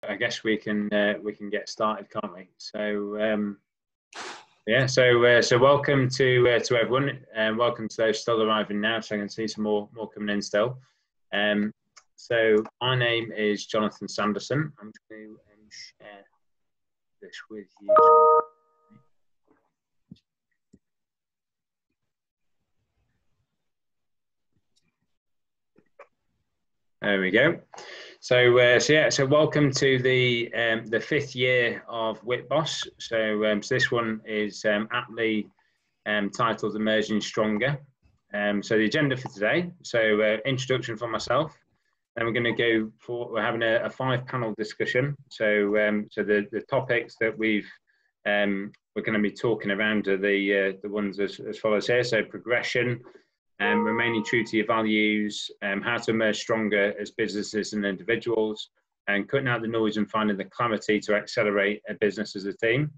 I guess we can get started, can't we? So yeah, so welcome to everyone, and welcome to those still arriving now. So I can see some more coming in still. So my name is Jonathan Sanderson. I'm going to share this with you. There we go. So welcome to the fifth year of WITboss. So this one is aptly titled Emerging Stronger. So the agenda for today. So introduction from myself. Then we're going to go for, we're having a 5-panel discussion. So the topics that we're going to be talking around are the ones as follows here. So progression. Remaining true to your values, how to emerge stronger as businesses and individuals, and cutting out the noise and finding the clarity to accelerate a business as a team.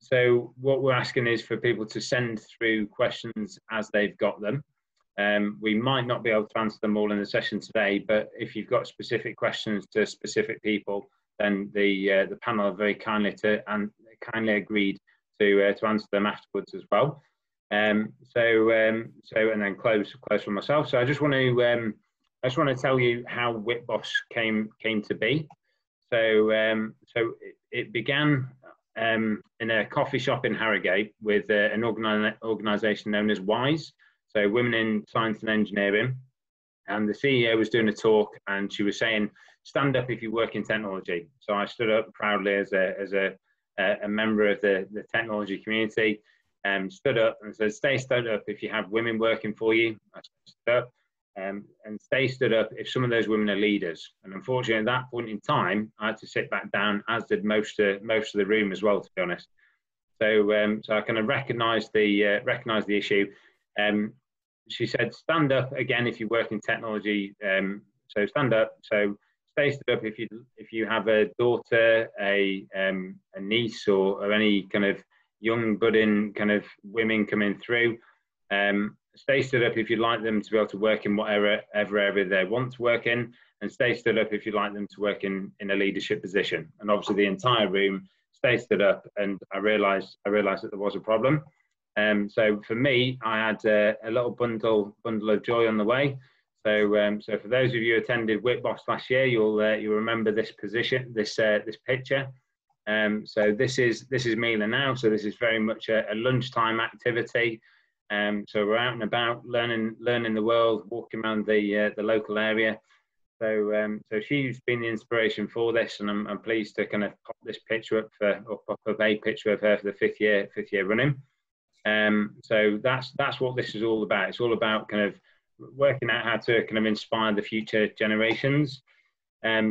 So what we're asking is for people to send through questions as they've got them. We might not be able to answer them all in the session today, but if you've got specific questions to specific people, then the panel are very kindly agreed to answer them afterwards as well. And then close for myself. So I just want to tell you how WITboss came to be. So it began in a coffee shop in Harrogate with an organisation known as WISE, so Women in Science and Engineering, and the CEO was doing a talk, and she was saying, "Stand up if you work in technology." So I stood up proudly as a member of the technology community. Stood up and said, "Stay stood up if you have women working for you." I stood up, and stay stood up if some of those women are leaders. And unfortunately, at that point in time, I had to sit back down, as did most of the room as well, to be honest. So I kind of recognised the issue. She said, "Stand up again if you work in technology." So stand up. So stay stood up if you have a daughter, a niece, or any kind of young budding kind of women coming through. Stay stood up if you'd like them to be able to work in whatever area they want to work in, and stay stood up if you'd like them to work in a leadership position. And obviously the entire room stay stood up, and I realized that there was a problem. So for me, I had a little bundle of joy on the way. So for those of you who attended WITboss last year, you'll remember this position, this picture. So this is Mila now. So this is very much a lunchtime activity. So we're out and about, learning the world, walking around the local area. So she's been the inspiration for this, and I'm pleased to kind of pop this picture up pop up a picture of her for the fifth year running. So that's what this is all about. It's all about kind of working out how to kind of inspire the future generations.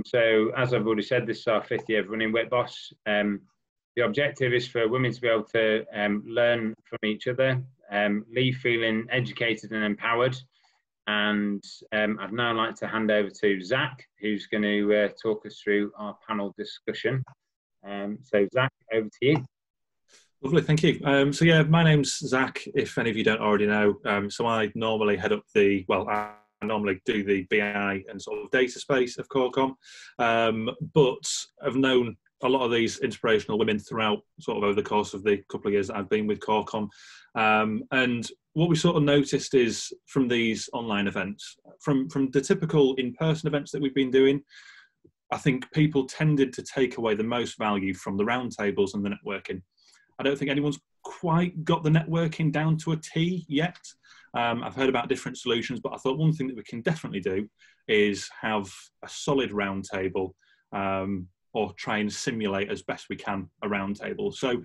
So as I've already said, this is our 5th year of running WITboss. The objective is for women to be able to learn from each other, leave feeling educated and empowered. And I'd now like to hand over to Zach, who's going to talk us through our panel discussion. So Zach, over to you. Lovely, thank you. So yeah, my name's Zach, if any of you don't already know. So I normally head up I normally do the BI and sort of data space of Cockayne, but I've known a lot of these inspirational women throughout sort of over the course of the couple of years that I've been with Cockayne. And what we sort of noticed is from these online events, from the typical in-person events that we've been doing, I think people tended to take away the most value from the roundtables and the networking. I don't think anyone's quite got the networking down to a T yet. I've heard about different solutions, but I thought one thing that we can definitely do is have a solid roundtable, or try and simulate as best we can a roundtable. So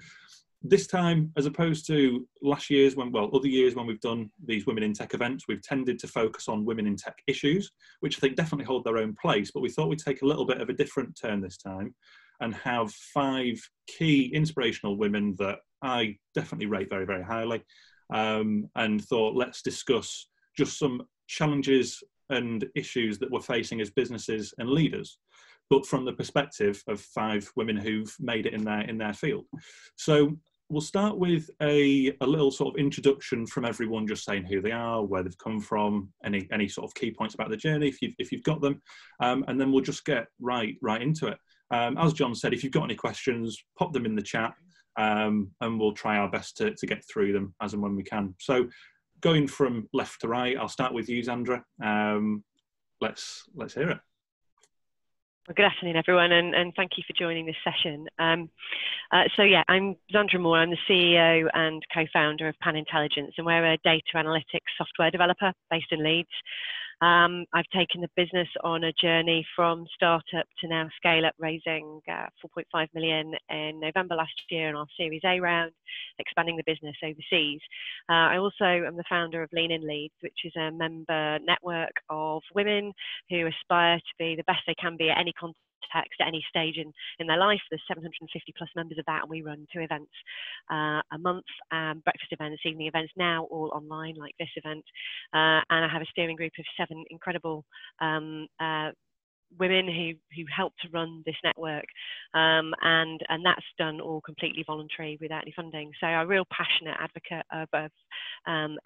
this time, as opposed to other years when we've done these Women in Tech events, we've tended to focus on women in tech issues, which I think definitely hold their own place, but we thought we'd take a little bit of a different turn this time and have 5 key inspirational women that I definitely rate very, very highly, and thought let's discuss just some challenges and issues that we're facing as businesses and leaders, but from the perspective of 5 women who've made it in their field. So we'll start with a little sort of introduction from everyone, just saying who they are, where they've come from, any sort of key points about the journey if you've got them, and then we'll just get right into it. As John said, if you've got any questions, pop them in the chat, and we'll try our best to get through them as and when we can. So going from left to right, I'll start with you, Zandra. Let's hear it. Well, good afternoon, everyone, and thank you for joining this session. So yeah, I'm Zandra Moore. I'm the CEO and co-founder of PanIntelligence, and we're a data analytics software developer based in Leeds. I've taken the business on a journey from startup to now scale up, raising 4.5 million in November last year in our Series A round, expanding the business overseas. I also am the founder of Lean in Leeds, which is a member network of women who aspire to be the best they can be at any context, at any stage in their life. There's 750 plus members of that, and we run 2 events a month, breakfast events, evening events, now all online like this event. And I have a steering group of 7 incredible women who help to run this network, and that's done all completely voluntary without any funding. So I'm a real passionate advocate of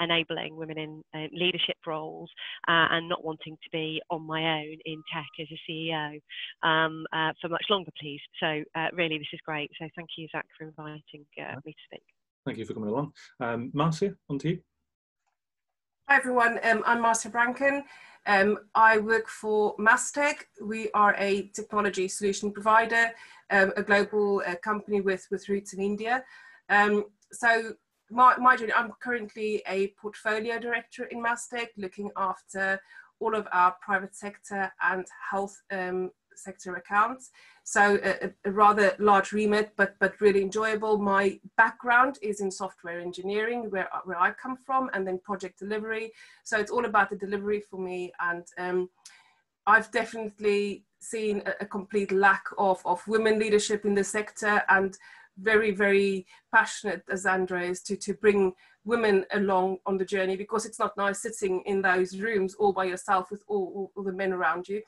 enabling women in leadership roles, and not wanting to be on my own in tech as a CEO for much longer, please. So really, this is great. So thank you, Zach, for inviting me to speak. Thank you for coming along. Marsia, on to you. Hi everyone, I'm Marsia Brancken. I work for Mastek. We are a technology solution provider, a global company with roots in India. So my journey, I'm currently a portfolio director in Mastek, looking after all of our private sector and health sector accounts. So a rather large remit, but really enjoyable. My background is in software engineering, where I come from, and then project delivery. So it's all about the delivery for me. And I've definitely seen a complete lack of women leadership in the sector, and very, very passionate, as Zandra is, to bring women along on the journey, because it's not nice sitting in those rooms all by yourself with all the men around you.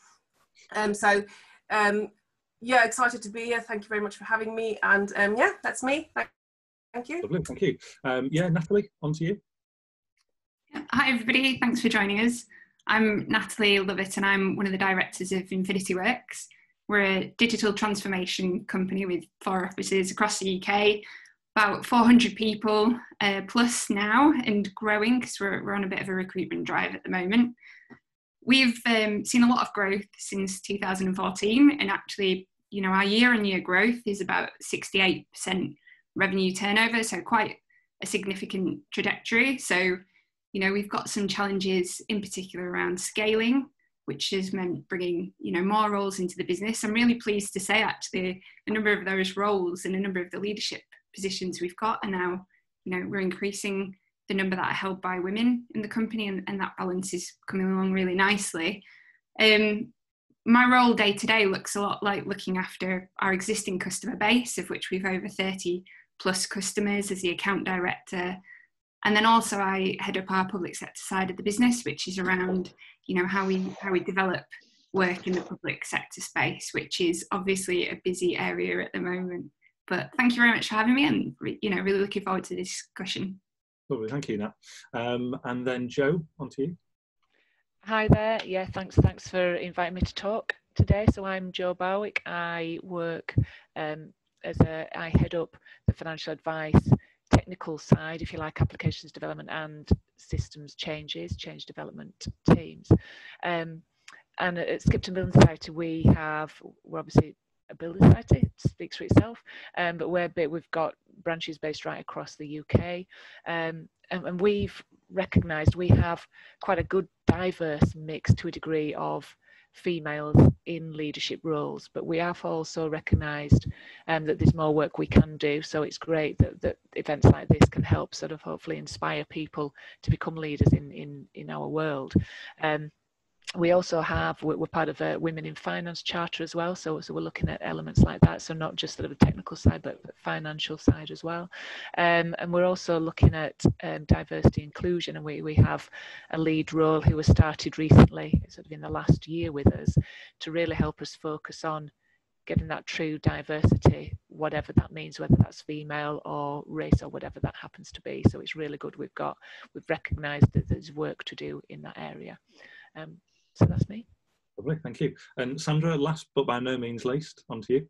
Yeah, excited to be here. Thank you very much for having me. And yeah, that's me. Thank you. Lovely, thank you. Yeah, Natalie, on to you. Hi everybody, thanks for joining us. I'm Natalie Lovett, and I'm one of the directors of InfinityWorks. We're a digital transformation company with 4 offices across the UK, about 400 people plus now, and growing, because we're on a bit of a recruitment drive at the moment. We've seen a lot of growth since 2014, and actually, you know, our year-on-year growth is about 68% revenue turnover, so quite a significant trajectory. So, you know, we've got some challenges in particular around scaling, which has meant bringing, you know, more roles into the business. I'm really pleased to say, actually, a number of those roles and a number of the leadership positions we've got are now, you know, we're increasing the number that are held by women in the company, and that balance is coming along really nicely. My role day to day looks a lot like looking after our existing customer base, of which we've over 30 plus customers, as the account director. And then also I head up our public sector side of the business, which is around, you know, how we develop work in the public sector space, which is obviously a busy area at the moment. But thank you very much for having me, and, you know, really looking forward to this discussion. Lovely, thank you, Nat. And then Joe, on to you. Hi there. Yeah, thanks for inviting me to talk today. So I'm Joe Barwick. I work I head up the financial advice technical side, if you like, applications development and systems change development teams. And at Skipton Building Society, we're obviously a building society, it speaks for itself, but we've got branches based right across the UK, and we've recognised we have quite a good diverse mix to a degree of females in leadership roles, but we have also recognised that there's more work we can do. So it's great that events like this can help sort of hopefully inspire people to become leaders in our world. We also we're part of a Women in Finance Charter as well, so we're looking at elements like that, so not just sort of the technical side, but the financial side as well. And we're also looking at diversity inclusion, and we have a lead role who has started recently, sort of in the last year with us, to really help us focus on getting that true diversity, whatever that means, whether that's female or race or whatever that happens to be. So it's really good we've recognised that there's work to do in that area. So that's me. Lovely, thank you. And Sandra, last but by no means least, on to you.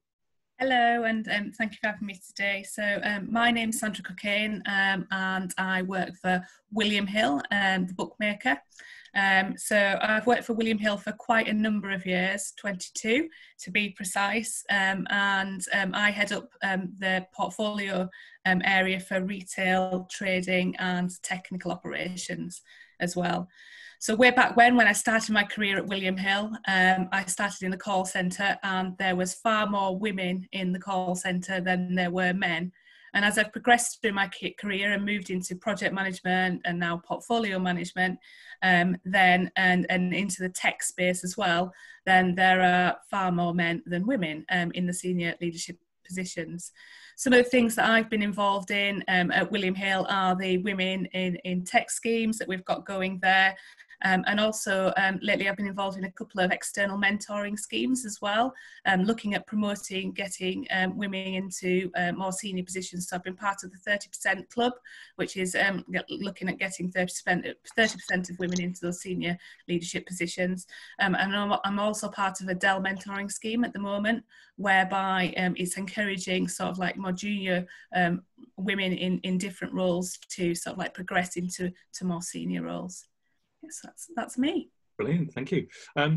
Hello, and thank you for having me today. So my name's Sandra Cockayne, and I work for William Hill, the bookmaker. So I've worked for William Hill for quite a number of years, 22 to be precise, and I head up the portfolio area for retail, trading and technical operations as well. So way back when I started my career at William Hill, I started in the call centre, and there was far more women in the call centre than there were men. And as I've progressed through my career and moved into project management and now portfolio management, and into the tech space as well, then there are far more men than women in the senior leadership positions. Some of the things that I've been involved in at William Hill are the Women in Tech schemes that we've got going there. And also lately I've been involved in a couple of external mentoring schemes as well, looking at promoting, getting women into more senior positions. So I've been part of the 30% club, which is looking at getting 30% of women into those senior leadership positions. And I'm also part of a Dell mentoring scheme at the moment, whereby it's encouraging sort of like more junior women in different roles to sort of like progress into more senior roles. Yes, that's me. Brilliant, thank you.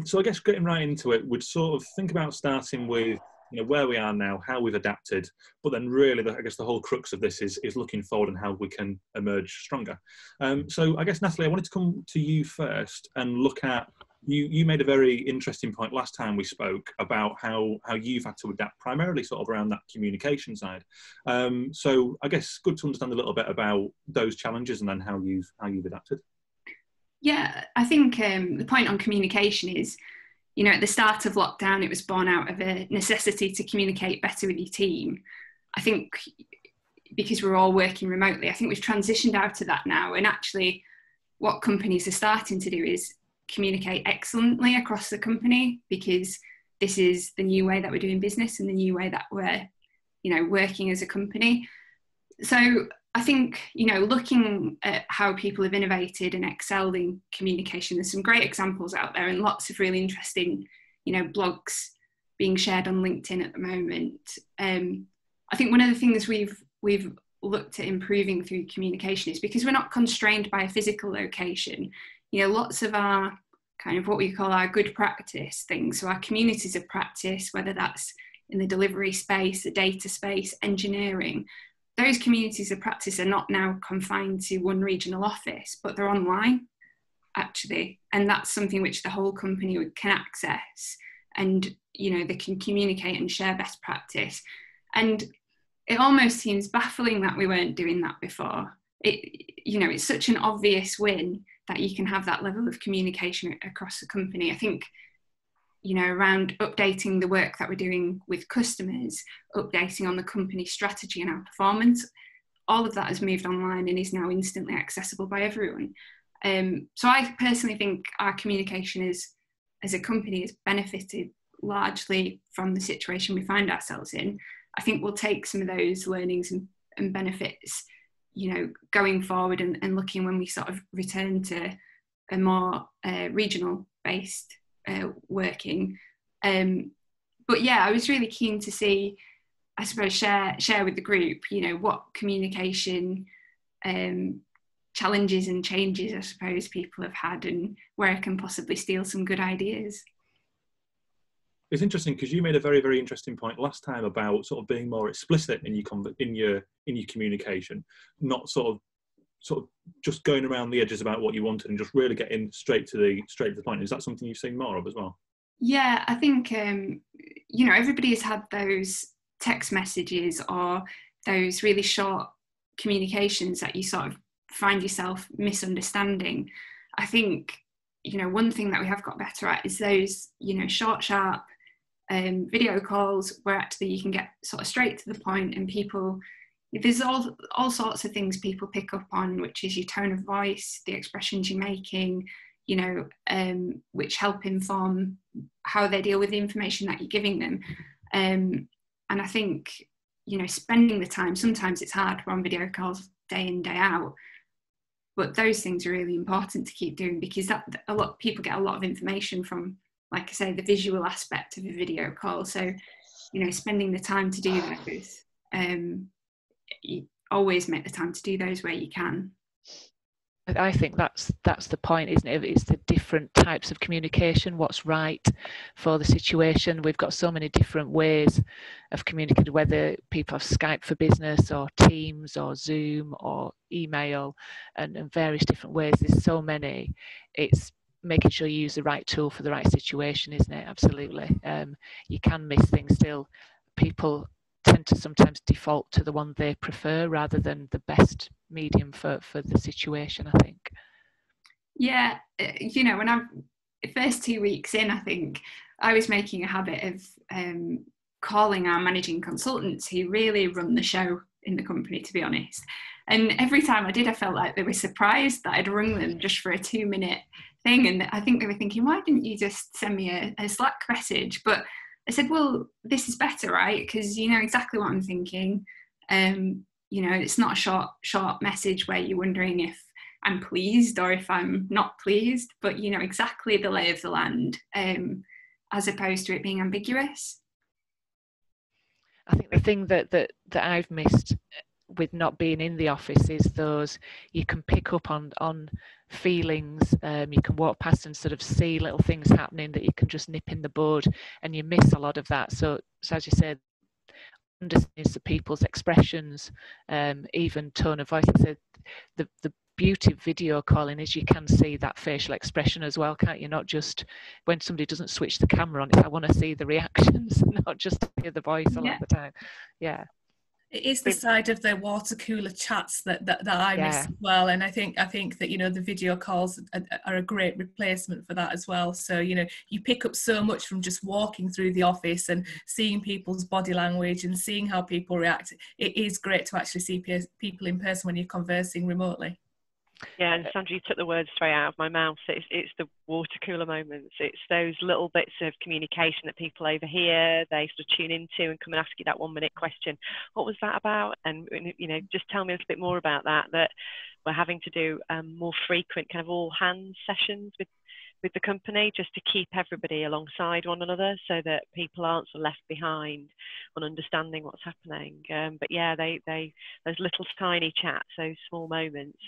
So I guess getting right into it, we'd sort of think about starting with where we are now, how we've adapted, but then really I guess the whole crux of this is looking forward and how we can emerge stronger. So I guess, Natalie, I wanted to come to you first and look at, you made a very interesting point last time we spoke about how you've had to adapt primarily sort of around that communication side. So I guess good to understand a little bit about those challenges and then how you've adapted. Yeah, I think the point on communication is, at the start of lockdown, it was born out of a necessity to communicate better with your team. I think because we're all working remotely, I think we've transitioned out of that now. And actually what companies are starting to do is communicate excellently across the company, because this is the new way that we're doing business and the new way that we're, working as a company. So I think, looking at how people have innovated and excelled in communication, there's some great examples out there and lots of really interesting, blogs being shared on LinkedIn at the moment. I think one of the things we've looked at improving through communication is because we're not constrained by a physical location. Lots of our kind of what we call our good practice things, so our communities of practice, whether that's in the delivery space, the data space, engineering, those communities of practice are not now confined to one regional office, but they're online, actually. And that's something which the whole company can access, and, they can communicate and share best practice. And it almost seems baffling that we weren't doing that before. It's such an obvious win that you can have that level of communication across the company. I think, around updating the work that we're doing with customers, updating on the company strategy and our performance, all of that has moved online and is now instantly accessible by everyone. So I personally think our communication as a company has benefited largely from the situation we find ourselves in. I think we'll take some of those learnings and benefits, going forward and looking when we sort of return to a more regional based working. But yeah, I was really keen to see, I suppose, share with the group, what communication challenges and changes I suppose people have had, and where I can possibly steal some good ideas. It's interesting because you made a very, very interesting point last time about sort of being more explicit in your communication, not sort of just going around the edges about what you wanted and just really getting straight to the point. Is that something you've seen more of as well? Yeah, I think everybody has had those text messages or those really short communications that you sort of find yourself misunderstanding. I think one thing that we have got better at is those short, sharp video calls where actually you can get sort of straight to the point, and people, there's all sorts of things people pick up on, which is your tone of voice, the expressions you're making, which help inform how they deal with the information that you're giving them. And I think, spending the time, sometimes it's hard, we're on video calls day in, day out, but those things are really important to keep doing, because people get a lot of information from, like I say, the visual aspect of a video call. So, spending the time to do those, you always make the time to do those where you can. I think that's the point, isn't it? It's the different types of communication, what's right for the situation. We've got so many different ways of communicating, whether people have Skype for business or Teams or Zoom or email, and various different ways. There's so many. It's making sure you use the right tool for the right situation, isn't it? Absolutely. You can miss things still. People tend to sometimes default to the one they prefer rather than the best medium for the situation, I think. Yeah, when I'm first 2 weeks in, I think I was making a habit of calling our managing consultants who really run the show in the company, to be honest. And every time I did, I felt like they were surprised that I'd rung them just for a 2-minute thing. And I think they were thinking, why didn't you just send me a Slack message? But I said, well, this is better, right? Because you know exactly what I'm thinking. It's not a short message where you're wondering if I'm pleased or if I'm not pleased, but you know exactly the lay of the land, as opposed to it being ambiguous. I think the thing that I've missed with not being in the office is those, you can pick up on feelings, you can walk past and sort of see little things happening that you can just nip in the bud, and you miss a lot of that. So as you said, understands the people's expressions, even tone of voice. The beauty of video calling is you can see that facial expression as well, can't you? Not just when somebody doesn't switch the camera on, I want to see the reactions, not just hear the voice a lot of the time. Yeah. It is the side of the water cooler chats that I miss as well, and I think that the video calls are a great replacement for that as well. So you pick up so much from just walking through the office and seeing people's body language and seeing how people react. It is great to actually see people in person when you're conversing remotely. Yeah, and Sandra, you took the words straight out of my mouth. It's the water cooler moments. It's those little bits of communication that people overhear, they sort of tune into and come and ask you that 1-minute question. What was that about? And just tell me a little bit more about that. That we're having to do more frequent kind of all hands sessions with the company, just to keep everybody alongside one another, so that people aren't sort of left behind on understanding what's happening. But yeah, those little tiny chats, those small moments.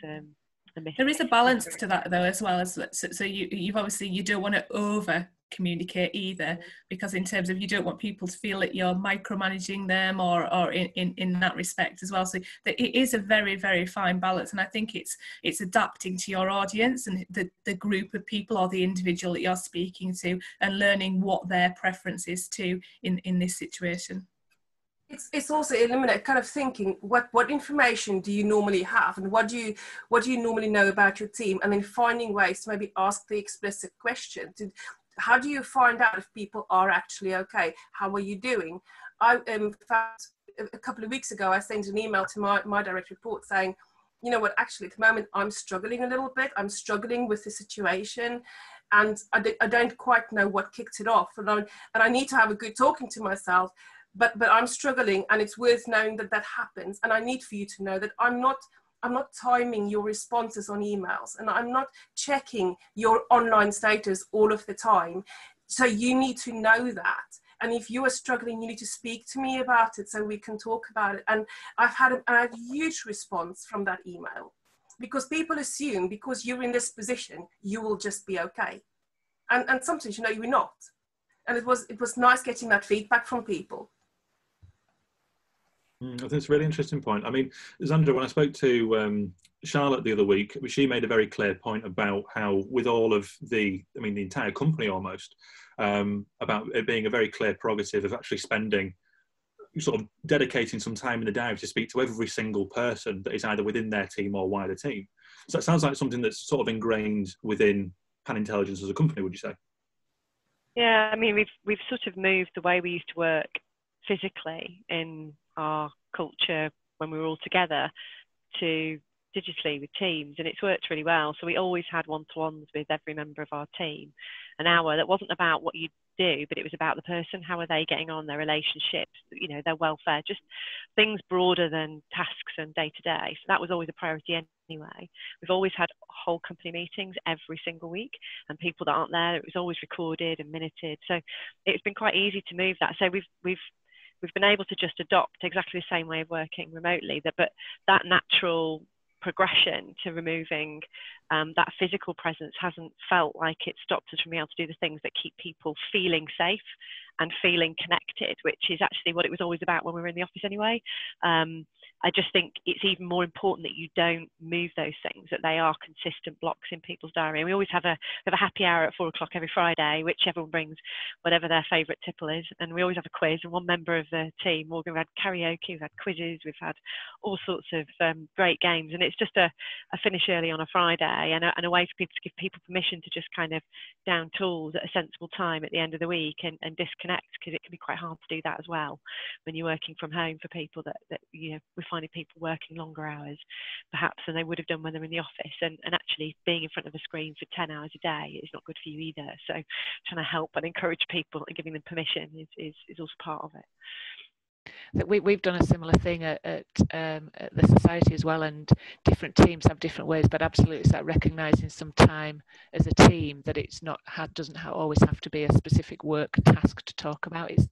There is a balance to that though, as well as so you've obviously, you don't want to over communicate either, because in terms of, you don't want people to feel that you're micromanaging them or in that respect as well. So it is a very, very fine balance, and I think it's adapting to your audience and the group of people or the individual that you're speaking to, and learning what their preference is too in this situation. It's also eliminate kind of thinking, what information do you normally have, and what do you normally know about your team, and then finding ways to maybe ask the explicit question. How do you find out if people are actually okay? How are you doing? In fact, a couple of weeks ago, I sent an email to my direct report saying, you know what, actually at the moment I'm struggling a little bit. I'm struggling with the situation, and I don't quite know what kicked it off, and I need to have a good talking to myself. But I'm struggling, and it's worth knowing that happens. And I need for you to know that I'm not timing your responses on emails, and I'm not checking your online status all of the time. So you need to know that. And if you are struggling, you need to speak to me about it so we can talk about it. And I've had a huge response from that email, because people assume because you're in this position, you will just be okay. And sometimes, you're not. And it was nice getting that feedback from people. I think it's a really interesting point. I mean, Zandra, when I spoke to Charlotte the other week, she made a very clear point about how, with all of the entire company almost, about it being a very clear prerogative of actually dedicating some time in the diary to speak to every single person that is either within their team or wider team. So it sounds like something that's sort of ingrained within PanIntelligence as a company, would you say? Yeah, I mean, we've sort of moved the way we used to work physically in our culture when we were all together to digitally with Teams, and it's worked really well. So we always had one-to-ones with every member of our team, an hour that wasn't about what you do, but it was about the person. How are they getting on, their relationships, you know, their welfare, just things broader than tasks and day to day. So that was always a priority anyway. We've always had whole company meetings every single week, and people that aren't there, it was always recorded and minuted. So it's been quite easy to move that. So we've been able to just adopt exactly the same way of working remotely, but that natural progression to removing that physical presence hasn't felt like it stopped us from being able to do the things that keep people feeling safe and feeling connected, which is actually what it was always about when we were in the office anyway. I just think it's even more important that you don't move those things, that they are consistent blocks in people's diary. And we always have a happy hour at 4 o'clock every Friday, which everyone brings whatever their favourite tipple is. And we always have a quiz. And one member of the team, Morgan, we've had karaoke, we've had quizzes, we've had all sorts of great games. And it's just a finish early on a Friday and a way for people to give people permission to just kind of down tools at a sensible time at the end of the week and disconnect, because it can be quite hard to do that as well when you're working from home for people that you know, we're finding people working longer hours perhaps than they would have done when they're in the office, and actually being in front of a screen for 10 hours a day is not good for you either. So trying to help and encourage people and giving them permission is also part of it. That we've done a similar thing at the society as well, and different teams have different ways, but absolutely it's that recognising some time as a team, that it's not doesn't always have to be a specific work task to talk about. It's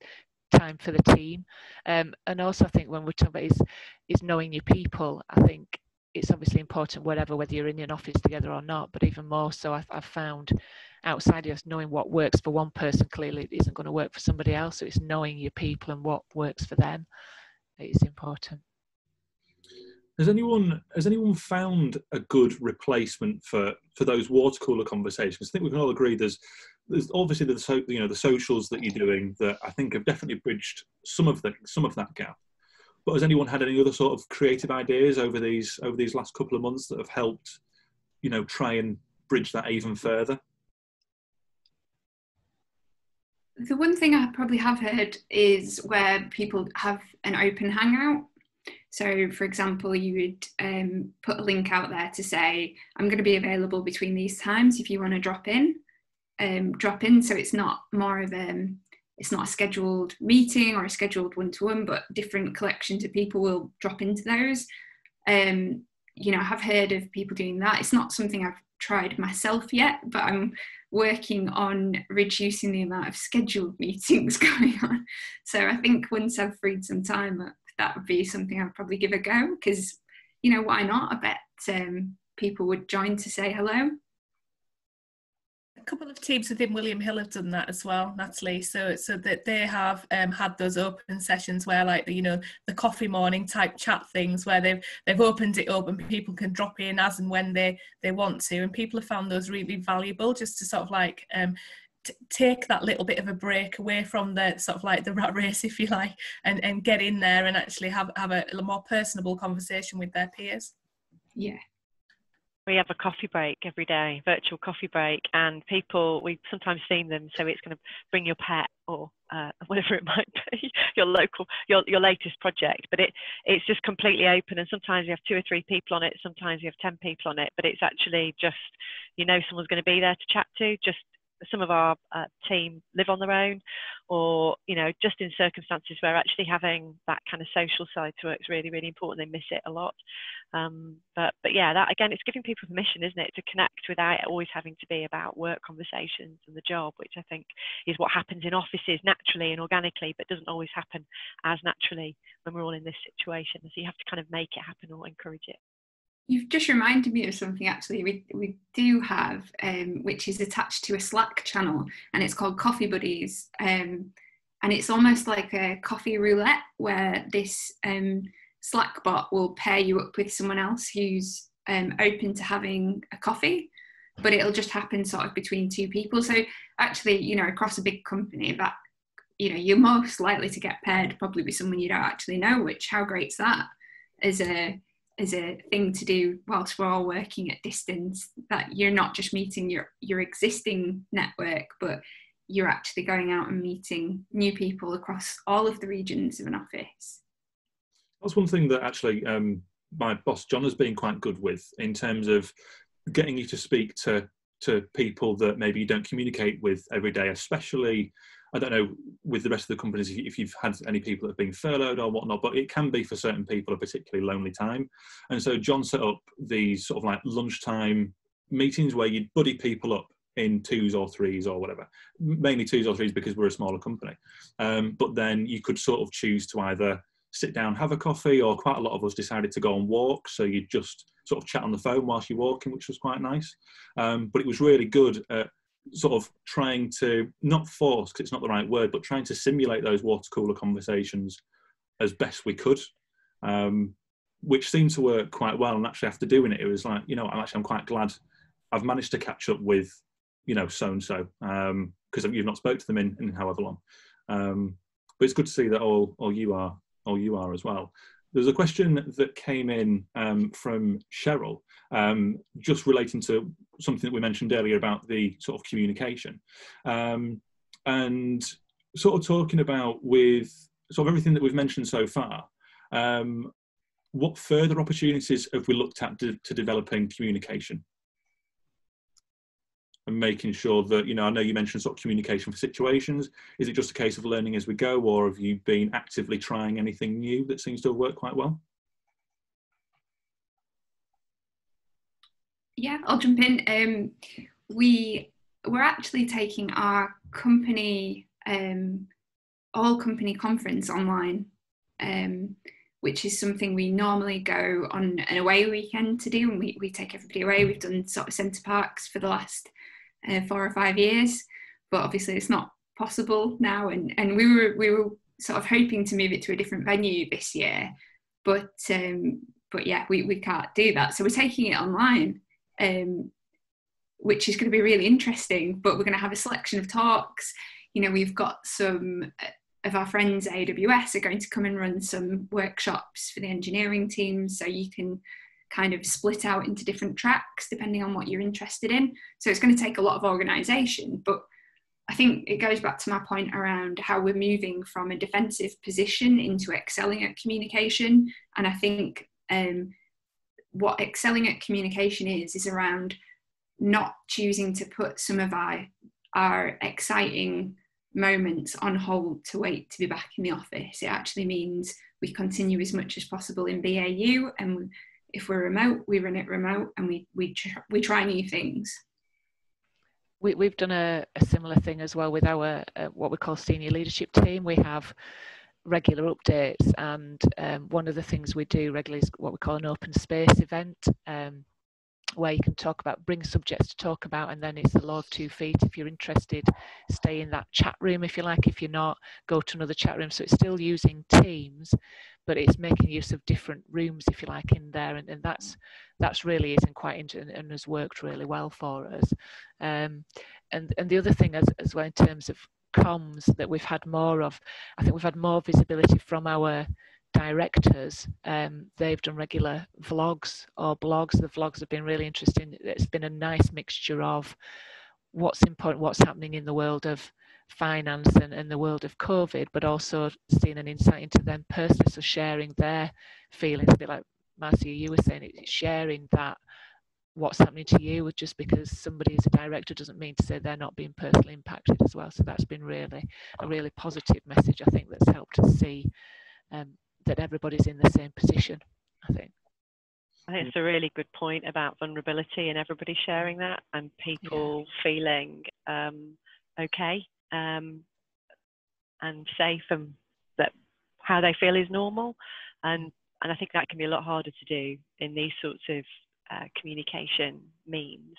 time for the team, and also I think when we're talking about is knowing your people, I think it's obviously important whether you're in an office together or not, but even more so I've found outside of us, knowing what works for one person clearly isn't going to work for somebody else. So it's knowing your people and what works for them. It's important. Has anyone found a good replacement for those water cooler conversations? I think we can all agree there's obviously the socials that you're doing that I think have definitely bridged some of that gap. But has anyone had any other sort of creative ideas over these last couple of months that have helped, you know, try and bridge that even further? The one thing I probably have heard is where people have an open hangout. So, for example, you would put a link out there to say, I'm going to be available between these times if you want to drop in. So it's not more of it's not a scheduled meeting or a scheduled one-to-one, but different collections of people will drop into those. You know, I have heard of people doing that. It's not something I've tried myself yet, but I'm working on reducing the amount of scheduled meetings going on. So I think once I've freed some time up, that would be something I'd probably give a go, because, you know, why not? I bet people would join to say hello. A couple of teams within William Hill have done that as well, Natalie. So that they have had those open sessions where, like, the coffee morning type chat things where they've opened it up and people can drop in as and when they want to, and people have found those really valuable, just to sort of like take that little bit of a break away from the sort of like the rat race, if you like, and get in there and actually have a more personable conversation with their peers. Yeah. We have a coffee break every day, virtual coffee break, and we've sometimes seen them, so it's going to bring your pet or whatever it might be, your latest project, but it's just completely open, and sometimes you have 2 or 3 people on it, sometimes you have 10 people on it, but it's actually just, you know, someone's going to be there to chat to. Just some of our team live on their own, or, you know, just in circumstances where actually having that kind of social side to it is really, really important. They miss it a lot. But yeah, that again, it's giving people permission, isn't it, to connect without always having to be about work conversations and the job, which I think is what happens in offices naturally and organically, but doesn't always happen as naturally when we're all in this situation. So you have to kind of make it happen or encourage it. You've just reminded me of something, actually. We do have, which is attached to a Slack channel, and it's called Coffee Buddies. And it's almost like a coffee roulette, where this Slack bot will pair you up with someone else who's open to having a coffee, but it'll just happen sort of between 2 people. So actually, you know, across a big company, that, you know, you're most likely to get paired probably with someone you don't actually know, which, how great's that as a thing to do whilst we're all working at distance, that you're not just meeting your existing network, but you're actually going out and meeting new people across all of the regions of an office. That's one thing that actually my boss John has been quite good with, in terms of getting you to speak to to people that maybe you don't communicate with every day, especially, I don't know, with the rest of the companies, if you've had any people that have been furloughed or whatnot, but it can be for certain people a particularly lonely time. And so John set up these sort of like lunchtime meetings where you'd buddy people up in 2s or 3s or whatever, mainly 2s or 3s because we're a smaller company. But then you could sort of choose to either sit down, have a coffee, or quite a lot of us decided to go on walks. So you just sort of chat on the phone whilst you're walking, which was quite nice. But it was really good at sort of trying to, not force, because it's not the right word, but trying to simulate those water cooler conversations as best we could, which seemed to work quite well. And actually after doing it, it was like, you know, I'm quite glad I've managed to catch up with, you know, so-and-so, because you've not spoke to them in however long. But it's good to see that all you are as well. There's a question that came in from Cheryl, just relating to something that we mentioned earlier about the sort of communication, and sort of talking about with sort of everything that we've mentioned so far. What further opportunities have we looked at to developing communication? And making sure that, you know, I know you mentioned sort of communication for situations. Is it just a case of learning as we go, or have you been actively trying anything new that seems to have worked quite well? Yeah, I'll jump in. We're actually taking our company, all company conference online, which is something we normally go on an away weekend to do, and we take everybody away. We've done sort of centre parks for the last 4 or 5 years, but obviously it's not possible now, and we were sort of hoping to move it to a different venue this year, but yeah, we can't do that, so we're taking it online, which is going to be really interesting. But we're going to have a selection of talks. You know, we've got some of our friends at AWS are going to come and run some workshops for the engineering team, so you can kind of split out into different tracks depending on what you're interested in. So it's going to take a lot of organisation, but I think it goes back to my point around how we're moving from a defensive position into excelling at communication. And I think what excelling at communication is around not choosing to put some of our exciting moments on hold to wait to be back in the office. It actually means we continue as much as possible in BAU, and if we're remote, we run it remote, and we try new things. We've done a similar thing as well with our what we call senior leadership team. We have regular updates, and one of the things we do regularly is what we call an open space event, where you can bring subjects to talk about, and then it's the law of 2 feet. If you're interested, stay in that chat room. If you like, if you're not, go to another chat room. So it's still using Teams, but it's making use of different rooms, if you like, in there, and that's really isn't quite interesting and has worked really well for us. And the other thing as well in terms of comms that we've had more of, I think we've had more visibility from our directors. They've done regular vlogs or blogs. The vlogs have been really interesting. It's been a nice mixture of what's important, what's happening in the world of finance and the world of COVID, but also seeing an insight into them personally, so sharing their feelings, a bit like Marsia, you were saying, it's sharing that what's happening to you. Just because somebody is a director doesn't mean to say they're not being personally impacted as well. So that's been really a really positive message, I think, that's helped us see that everybody's in the same position, I think. I think it's a really good point about vulnerability and everybody sharing that, and people feeling okay and safe, and that how they feel is normal. And I think that can be a lot harder to do in these sorts of communication means.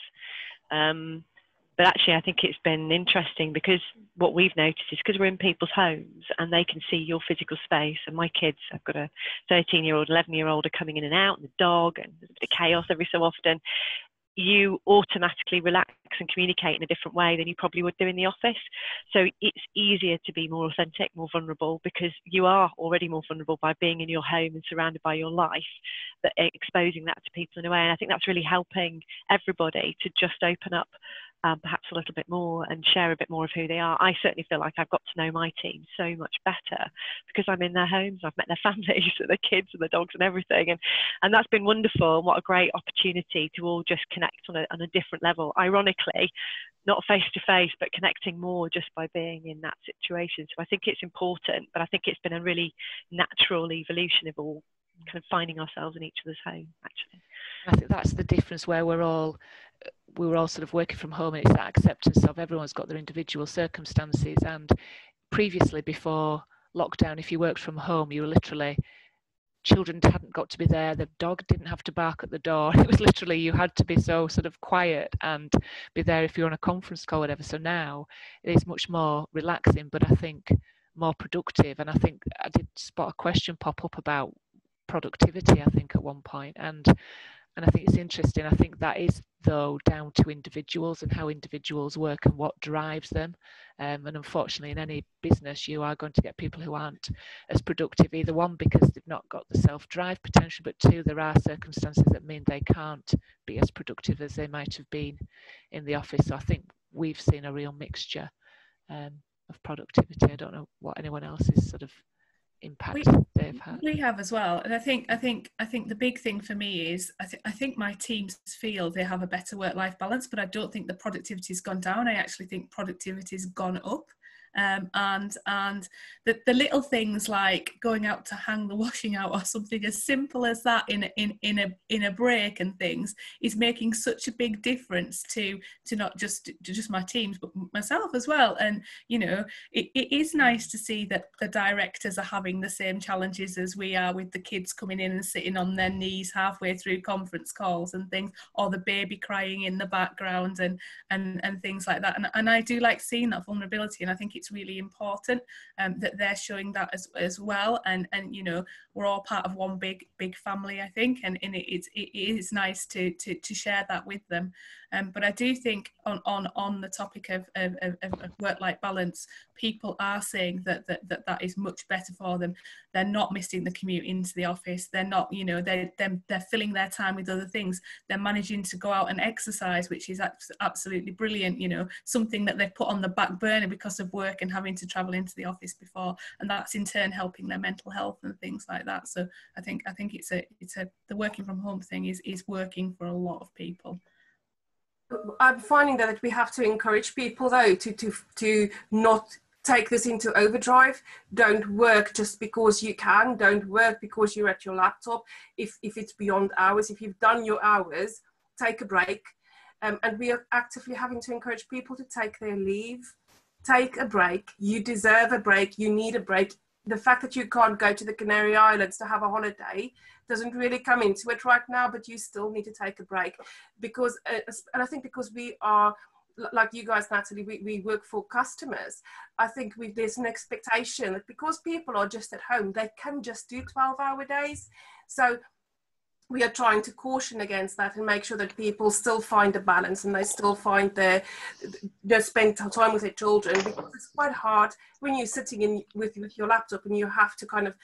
But actually, I think it's been interesting, because what we've noticed is because we're in people's homes and they can see your physical space. And my kids, I've got a 13-year-old, 11-year-old are coming in and out, and the dog, and there's a bit of chaos every so often. You automatically relax and communicate in a different way than you probably would do in the office. So it's easier to be more authentic, more vulnerable, because you are already more vulnerable by being in your home and surrounded by your life, but exposing that to people in a way. And I think that's really helping everybody to just open up perhaps a little bit more and share a bit more of who they are. I certainly feel like I've got to know my team so much better because I'm in their homes, I've met their families, the kids and the dogs and everything, and that's been wonderful. And what a great opportunity to all just connect on a different level. Ironically, not face to face, but connecting more just by being in that situation. So I think it's important, but I think it's been a really natural evolution of all kind of finding ourselves in each other's home, actually. I think that's the difference where we were all sort of working from home, and it's that acceptance of everyone's got their individual circumstances. And previously, before lockdown, if you worked from home, you were literally, children hadn't got to be there, the dog didn't have to bark at the door. It was literally, you had to be so sort of quiet and be there if you're on a conference call or whatever. So now it is much more relaxing, but I think more productive. And I think I did spot a question pop up about productivity, I think, at one point, and I think it's interesting. I think that is, though, down to individuals and how individuals work and what drives them. And unfortunately, in any business, you are going to get people who aren't as productive, either one, because they've not got the self-drive potential, but two, there are circumstances that mean they can't be as productive as they might have been in the office. So I think we've seen a real mixture of productivity. I don't know what anyone else's sort of impact they've had. We have as well, and I think the big thing for me is I think my teams feel they have a better work-life balance, but I don't think the productivity's gone down. I actually think productivity's gone up. And the little things like going out to hang the washing out or something as simple as that in a break and things is making such a big difference to not just my teams but myself as well. And you know, it is nice to see that the directors are having the same challenges as we are, with the kids coming in and sitting on their knees halfway through conference calls and things, or the baby crying in the background and things like that. And I do like seeing that vulnerability, and I think it's really important that they're showing that as well. And you know, we're all part of one big family, I think, and it is nice to share that with them. But I do think on the topic of work-life balance, people are saying that is much better for them. They're not missing the commute into the office. They're not, you know, they're filling their time with other things. They're managing to go out and exercise, which is absolutely brilliant. You know, something that they've put on the back burner because of work and having to travel into the office before, and that's in turn helping their mental health and things like that. So I think it's the working from home thing is working for a lot of people. I'm finding that we have to encourage people though to not take this into overdrive. Don't work just because you can. Don't work because you're at your laptop. If it's beyond hours, if you've done your hours, take a break. And we are actively having to encourage people to take their leave. Take a break. You deserve a break. You need a break. The fact that you can't go to the Canary Islands to have a holiday doesn't really come into it right now, but you still need to take a break. Because, and I think because we are, like you guys, Natalie, we work for customers. I think there's an expectation that because people are just at home, they can just do 12-hour days. So we are trying to caution against that and make sure that people still find a balance and they still find spend time with their children, because it's quite hard when you're sitting with your laptop and you have to kind of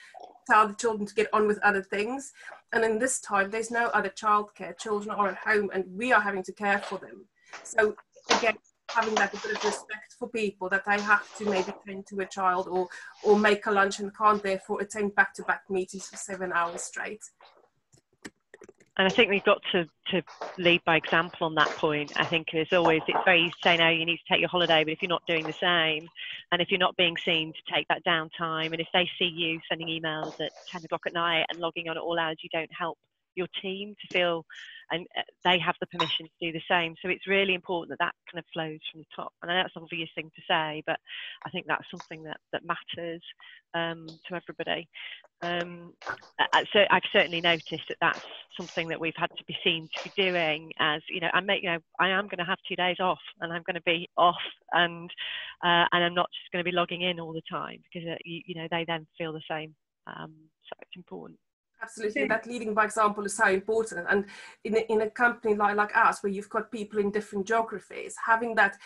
tell the children to get on with other things. And in this time, there's no other childcare. Children are at home and we are having to care for them. So again, having that a bit of respect for people, that they have to maybe tend to a child or make a lunch and can't therefore attend back-to-back meetings for 7 hours straight. And I think we've got to lead by example on that point. I think it's very easy to say, no, you need to take your holiday, but if you're not doing the same, and if you're not being seen to take that downtime, and if they see you sending emails at 10 o'clock at night and logging on at all hours, you don't help your team to feel, and they have the permission to do the same. So it's really important that kind of flows from the top. And I know that's an obvious thing to say, but I think that's something that matters to everybody. So I've certainly noticed that that's something that we've had to be seen to be doing, as you know, I am going to have 2 days off, and I'm going to be off, and I'm not just going to be logging in all the time, because you know, they then feel the same. So it's important. Absolutely, that leading by example is so important. And in a company like us, where you've got people in different geographies, having that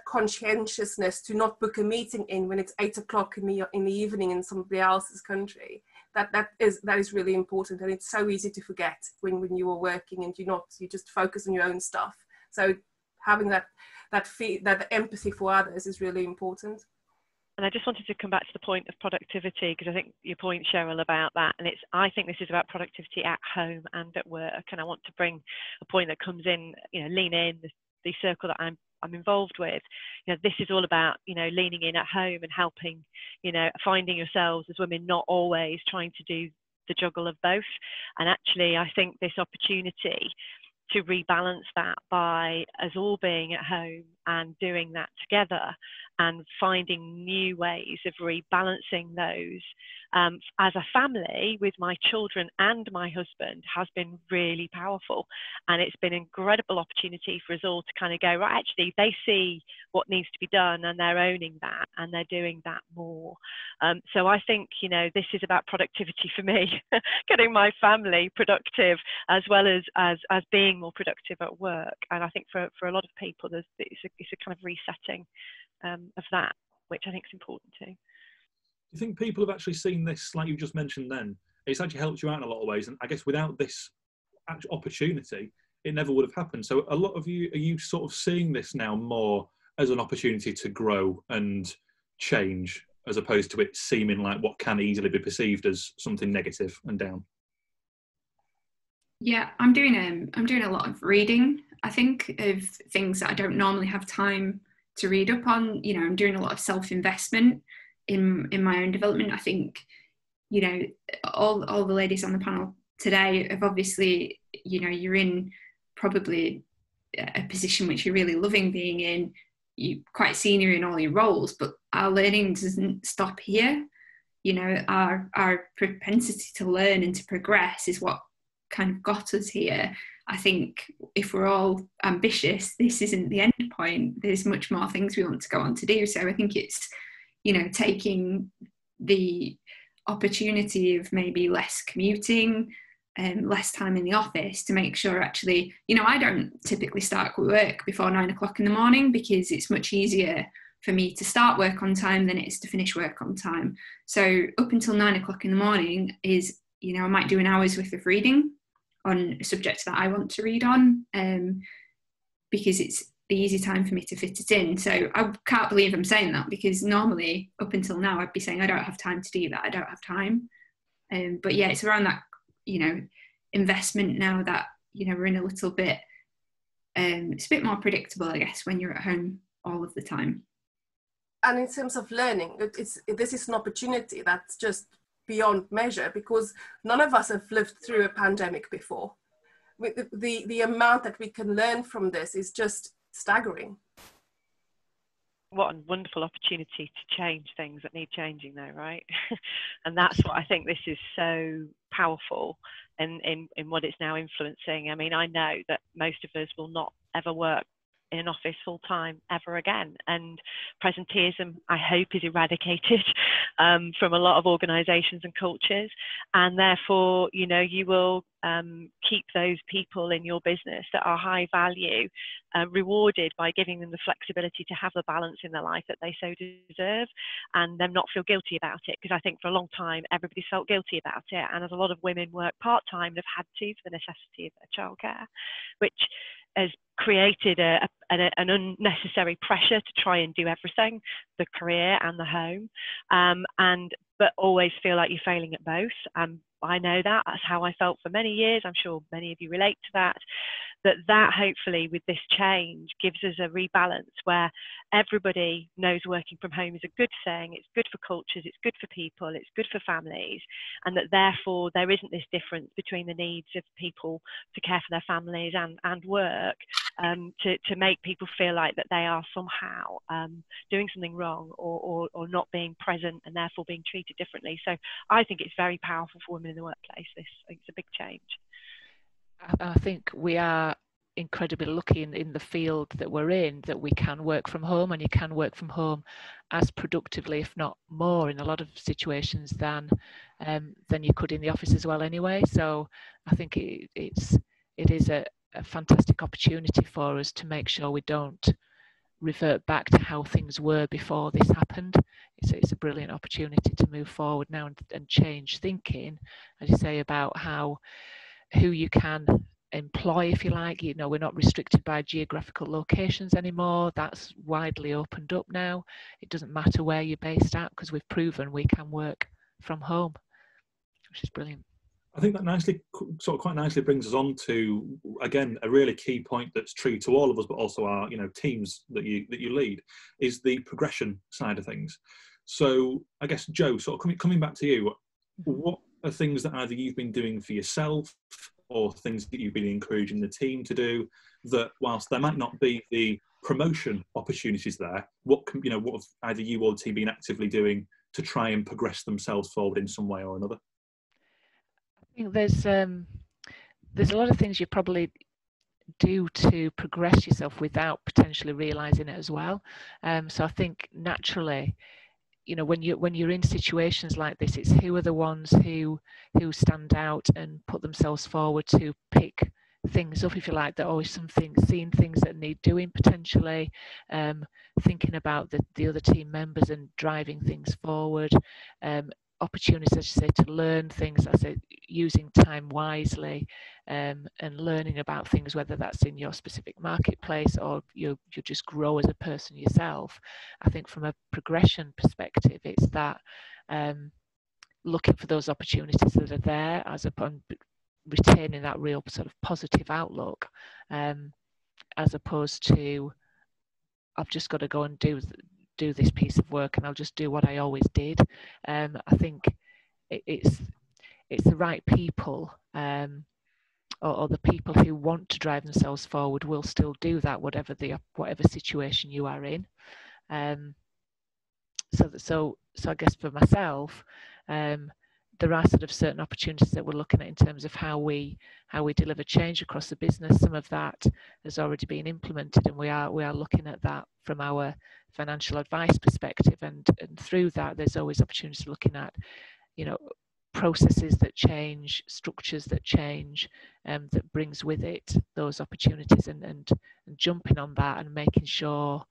conscientiousness to not book a meeting in when it's 8 o'clock in the evening in somebody else's country, that is really important. And it's so easy to forget when you are working and you just focus on your own stuff. So having that that empathy for others is really important. And I just wanted to come back to the point of productivity, because I think your point, Cheryl, about that, and I think this is about productivity at home and at work. And I want to bring a point that comes in, lean in, the circle that I'm involved with. This is all about, leaning in at home and helping, finding yourselves as women, not always trying to do the juggle of both. And actually, I think this opportunity to rebalance that by us all being at home and doing that together and finding new ways of rebalancing those as a family with my children and my husband has been really powerful. And it's been an incredible opportunity for us all to kind of go, right, actually, they see what needs to be done and they're owning that and they're doing that more. So I think, this is about productivity for me, getting my family productive as well as being more productive at work. And I think for a lot of people, it's a kind of resetting of that, which I think is important too. Do you think people have actually seen this, like you just mentioned then? It's actually helped you out in a lot of ways. And I guess without this actual opportunity, it never would have happened. So a lot of you, are you sort of seeing this now more as an opportunity to grow and change, as opposed to it seeming like what can easily be perceived as something negative and down? Yeah, I'm doing a lot of reading, I think, of things that I don't normally have time to read up on. I'm doing a lot of self-investment in my own development. I think, all the ladies on the panel today have obviously, you're in probably a position which you're really loving being in. You're quite senior in all your roles, but our learning doesn't stop here. Our propensity to learn and to progress is what kind of got us here. I think if we're all ambitious, this isn't the end point. There's much more things we want to go on to do. So I think it's, taking the opportunity of maybe less commuting and less time in the office to make sure actually, I don't typically start work before 9 o'clock in the morning, because it's much easier for me to start work on time than it is to finish work on time. So up until 9 o'clock in the morning is, I might do an hour's worth of reading on a subject that I want to read on, because it's the easy time for me to fit it in. So I can't believe I'm saying that, because normally up until now I'd be saying I don't have time to do that, I don't have time. But yeah, it's around that, investment now that, we're in a little bit, it's a bit more predictable, I guess, when you're at home all of the time. And in terms of learning, this is an opportunity that's just beyond measure, because none of us have lived through a pandemic before. The amount that we can learn from this is just staggering. What a wonderful opportunity to change things that need changing though, right? And that's what I think this is so powerful in what it's now influencing. I mean, I know that most of us will not ever work in an office full time ever again, and presenteeism, I hope, is eradicated from a lot of organisations and cultures, and therefore you will keep those people in your business that are high value rewarded by giving them the flexibility to have the balance in their life that they so deserve, and them not feel guilty about it, because I think for a long time everybody's felt guilty about it, and as a lot of women work part-time, they've had to for the necessity of their childcare, which has created an unnecessary pressure to try and do everything, the career and the home, but always feel like you're failing at both. I know that's how I felt for many years. I'm sure many of you relate to that. That hopefully with this change gives us a rebalance where everybody knows working from home is a good thing, it's good for cultures, it's good for people, it's good for families, and that therefore there isn't this difference between the needs of people to care for their families and work, to make people feel like that they are somehow doing something wrong or not being present and therefore being treated differently. So I think it's very powerful for women in the workplace. It's a big change. I think we are incredibly lucky in the field that we're in, that we can work from home, and you can work from home as productively, if not more, in a lot of situations than you could in the office as well anyway. So I think it is a fantastic opportunity for us to make sure we don't revert back to how things were before this happened. It's a brilliant opportunity to move forward now and change thinking, as you say, about who you can employ, if you like. You know, we're not restricted by geographical locations anymore. That's widely opened up now. It doesn't matter where you're based at, because we've proven we can work from home, which is brilliant. I think that quite nicely brings us on to, again, a really key point that's true to all of us, but also our, teams that you lead, is the progression side of things. So I guess, Jo, sort of coming back to you, what are things that either you've been doing for yourself or things that you've been encouraging the team to do that, whilst there might not be the promotion opportunities there, what have either you or the team been actively doing to try and progress themselves forward in some way or another? I think there's a lot of things you probably do to progress yourself without potentially realizing it as well. So I think naturally, when you're in situations like this, it's who are the ones who stand out and put themselves forward to pick things up, if you like, that always seeing things that need doing potentially, thinking about the other team members and driving things forward, opportunities, as you say, to learn things, as I say, using time wisely, and learning about things, whether that's in your specific marketplace or you just grow as a person yourself. I think from a progression perspective, it's that looking for those opportunities that are there, as upon retaining that real sort of positive outlook, as opposed to I've just got to go and do this piece of work and I'll just do what I always did. I think it's the right people, or the people who want to drive themselves forward will still do that, whatever situation you are in. So I guess for myself, there are sort of certain opportunities that we're looking at in terms of how we deliver change across the business. Some of that has already been implemented, and we are looking at that from our financial advice perspective, and through that there's always opportunities looking at processes that change, structures that change, that brings with it those opportunities, and jumping on that and making sure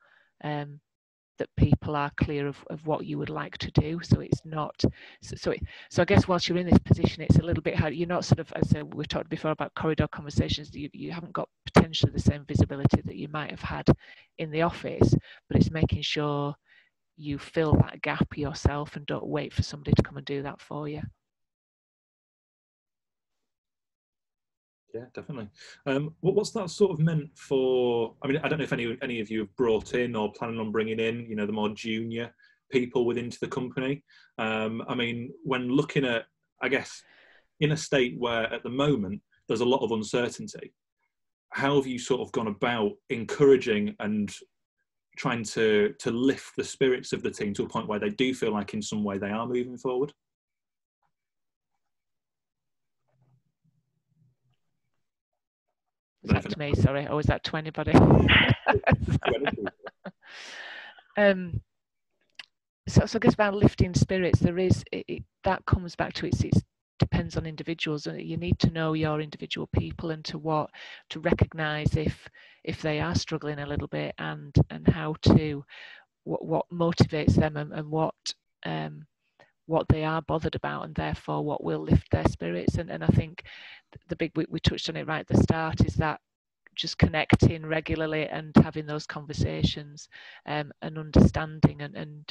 that people are clear of what you would like to do. So it's not, so I guess whilst you're in this position, it's a little bit hard. You're not sort of, as we talked before about corridor conversations, you haven't got potentially the same visibility that you might have had in the office, but it's making sure you fill that gap yourself and don't wait for somebody to come and do that for you. Yeah, definitely. What's that sort of meant for, I mean, I don't know if any of you have brought in or planning on bringing in, the more junior people into the company. I mean, when looking at, I guess, in a state where at the moment there's a lot of uncertainty, how have you sort of gone about encouraging and trying to lift the spirits of the team to a point where they do feel like in some way they are moving forward? Is that to me, sorry, or is that to anybody? So I guess about lifting spirits, there is, that comes back to it depends on individuals, and you need to know your individual people and to recognise if they are struggling a little bit, and how to, what motivates them, and what they are bothered about, and therefore what will lift their spirits. And I think the big, we touched on it right at the start, is that just connecting regularly and having those conversations, and understanding and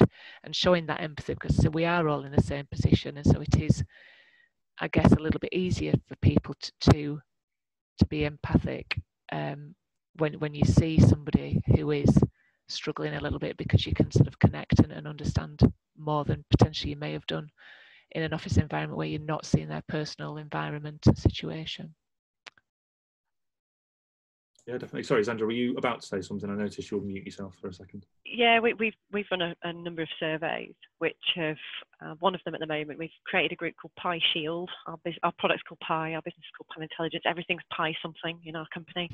showing that empathy, because we are all in the same position, and so it is, I guess, a little bit easier for people to be empathic when you see somebody who is struggling a little bit, because you can sort of connect and understand more than potentially you may have done in an office environment where you're not seeing their personal environment and situation. Yeah, definitely. Sorry, Zandra, were you about to say something? I noticed you'll mute yourself for a second. Yeah, we've run a number of surveys, which have, one of them at the moment, we've created a group called Pi Shield. Our product's called Pi, our business is called PanIntelligence. Everything's Pi something in our company.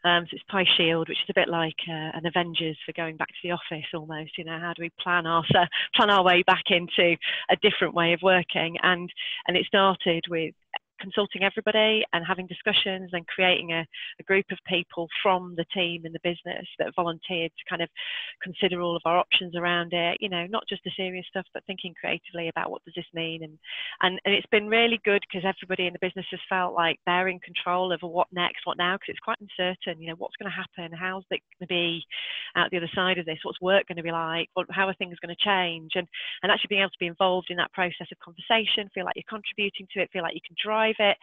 So it's Pi Shield, which is a bit like an Avengers for going back to the office almost. How do we plan our way back into a different way of working? And it started with consulting everybody and having discussions and creating a group of people from the team in the business that volunteered to kind of consider all of our options around it, you know, not just the serious stuff, but thinking creatively about what does this mean. And it's been really good because everybody in the business has felt like they're in control of what next, what now, because it's quite uncertain, you know, what's going to happen, how's it going to be out the other side of this, what's work going to be like, how are things going to change, and actually being able to be involved in that process of conversation, feel like you're contributing to it, feel like you can drive it,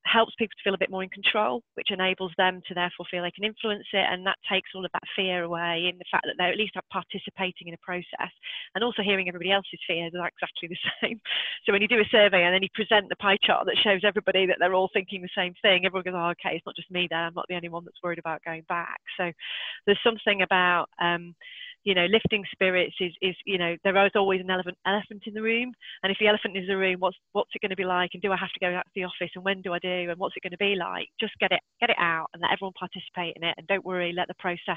helps people to feel a bit more in control, which enables them to therefore feel they can influence it, and that takes all of that fear away in the fact that they're at least participating in a process, and also hearing everybody else's fears are exactly the same. So when you do a survey and then you present the pie chart that shows everybody that they're all thinking the same thing, everyone goes, oh, okay, it's not just me there, I'm not the only one that's worried about going back. So there's something about you know, lifting spirits is, you know, there is always an elephant in the room, and if the elephant is in the room, what's it going to be like, and do I have to go out to the office, and when do I do, and what's it going to be like? Just get it out and let everyone participate in it, and don't worry, let the process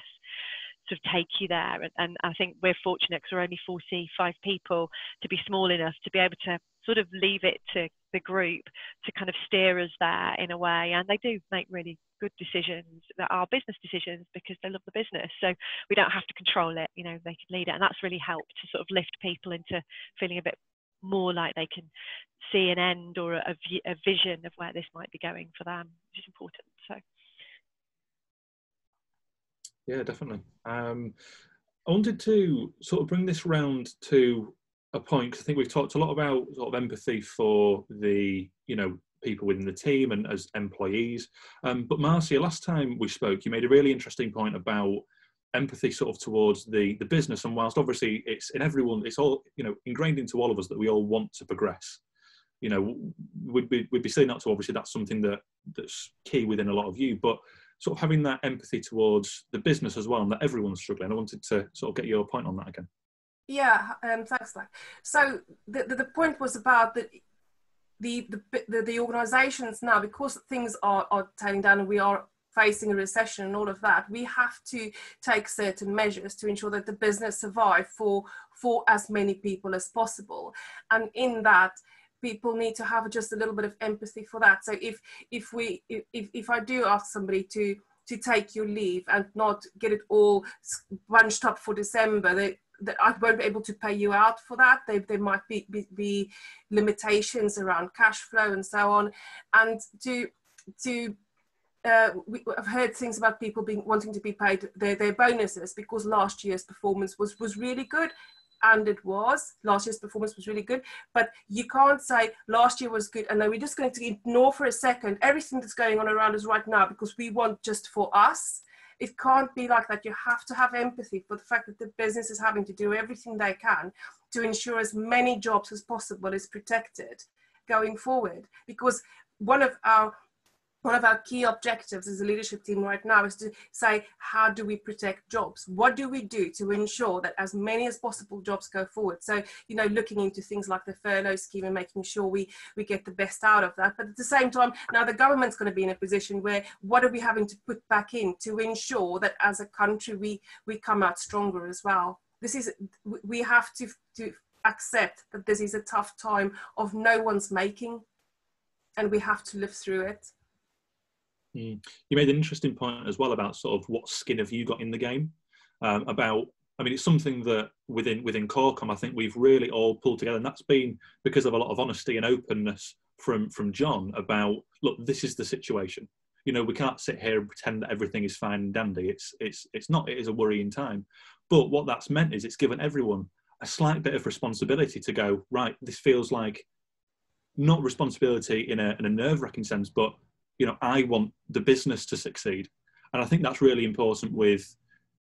sort of take you there. And I think we're fortunate because we're only 45 people to be small enough to be able to sort of leave it to the group to kind of steer us there in a way, and they do make really good decisions that are business decisions because they love the business, so we don't have to control it, you know, they can lead it, and that's really helped to sort of lift people into feeling a bit more like they can see an end or a vision of where this might be going for them, which is important. So yeah, definitely. I wanted to sort of bring this round to a point, because I think we've talked a lot about sort of empathy for the, you know, people within the team and as employees. But Marsia, last time we spoke, you made a really interesting point about empathy sort of towards the business. And whilst obviously it's in everyone, it's all, you know, ingrained into all of us that we all want to progress. You know, we'd be silly not to, obviously that's something that's key within a lot of you, but sort of having that empathy towards the business as well, and that everyone's struggling. I wanted to sort of get your point on that again. Yeah, thanks, Zach. So the point was about the organisations now, because things are tailing down and we are facing a recession and all of that, we have to take certain measures to ensure that the business survive for as many people as possible. And in that, people need to have just a little bit of empathy for that. So if I do ask somebody to take your leave and not get it all bunched up for December, that I won't be able to pay you out for that. There might be limitations around cash flow and so on. And I've heard things about people wanting to be paid their bonuses because last year's performance was really good. And last year's performance was really good, but you can't say last year was good and then we're just going to ignore for a second everything that's going on around us right now because we want just for us. It can't be like that. You have to have empathy for the fact that the business is having to do everything they can to ensure as many jobs as possible is protected going forward. Because one of our key objectives as a leadership team right now is to say, how do we protect jobs? What do we do to ensure that as many as possible jobs go forward? So, you know, looking into things like the furlough scheme and making sure we get the best out of that. But at the same time, now the government's going to be in a position where what are we having to put back in to ensure that as a country we come out stronger as well? We have to accept that this is a tough time of no one's making, and we have to live through it. You made an interesting point as well about sort of what skin have you got in the game. It's something that within Cockayne, I think we've really all pulled together, and that's been because of a lot of honesty and openness from John about, look, this is the situation. You know, we can't sit here and pretend that everything is fine and dandy. It's not. It is a worrying time. But what that's meant is it's given everyone a slight bit of responsibility to go, right, this feels like not responsibility in a nerve-wracking sense, but you know, I want the business to succeed. And I think that's really important with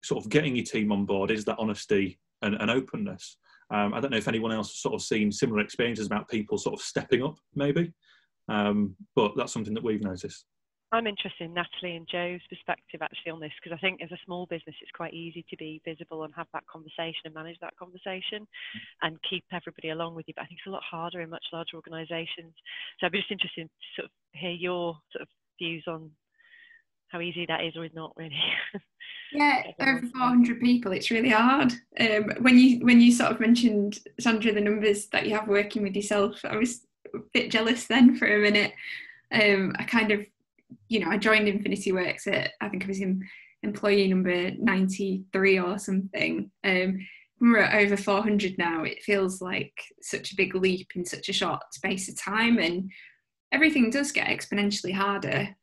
sort of getting your team on board, is that honesty and openness. I don't know if anyone else has sort of seen similar experiences about people sort of stepping up, maybe. But that's something that we've noticed. I'm interested in Natalie and Joe's perspective actually on this, because I think as a small business, it's quite easy to be visible and have that conversation and manage that conversation and keep everybody along with you. But I think it's a lot harder in much larger organisations. So I'd be just interested to sort of hear your sort of views on how easy that is or is not really. Yeah, over 400 people, it's really hard. When you sort of mentioned, Sandra, the numbers that you have working with yourself, I was a bit jealous then for a minute. I kind of, I joined Infinity Works at, I think I was in employee number 93 or something. We're at over 400 now. It feels like such a big leap in such a short space of time, and everything does get exponentially harder,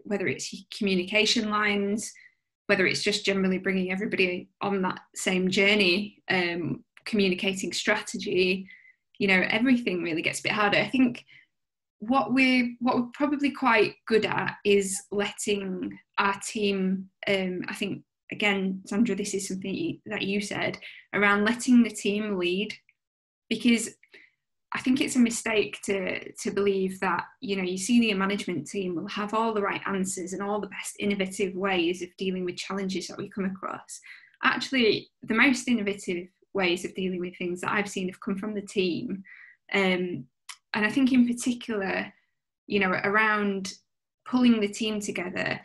whether it's communication lines, whether it's just generally bringing everybody on that same journey, communicating strategy, everything really gets a bit harder. I think what we're probably quite good at is letting our team, I think, again, Sandra, this is something that you said, around letting the team lead, because I think it's a mistake to believe that, your senior management team will have all the right answers and all the best innovative ways of dealing with challenges that we come across. Actually, the most innovative ways of dealing with things that I've seen have come from the team. And I think in particular, around pulling the team together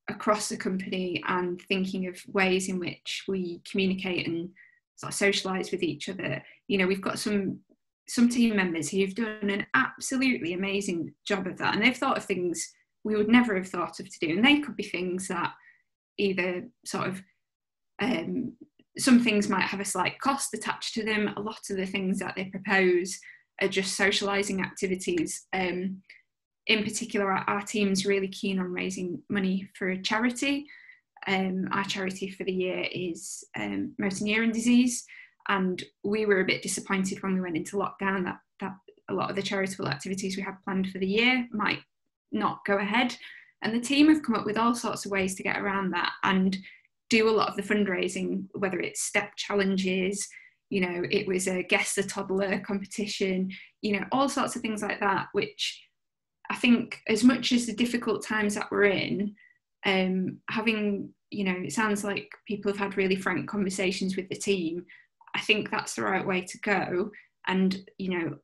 across the company and thinking of ways in which we communicate and sort of socialise with each other. We've got some team members who've done an absolutely amazing job of that, and they've thought of things we would never have thought of to do, and they could be things that either sort of some things might have a slight cost attached to them. A lot of the things that they propose are just socialising activities. In particular, our team's really keen on raising money for a charity. Our charity for the year is motor neuron disease, and we were a bit disappointed when we went into lockdown that a lot of the charitable activities we had planned for the year might not go ahead. And the team have come up with all sorts of ways to get around that and do a lot of the fundraising, whether it's step challenges, it was a guess the toddler competition, all sorts of things like that, which I think, as much as the difficult times that we're in, having, it sounds like people have had really frank conversations with the team. I think that's the right way to go, and,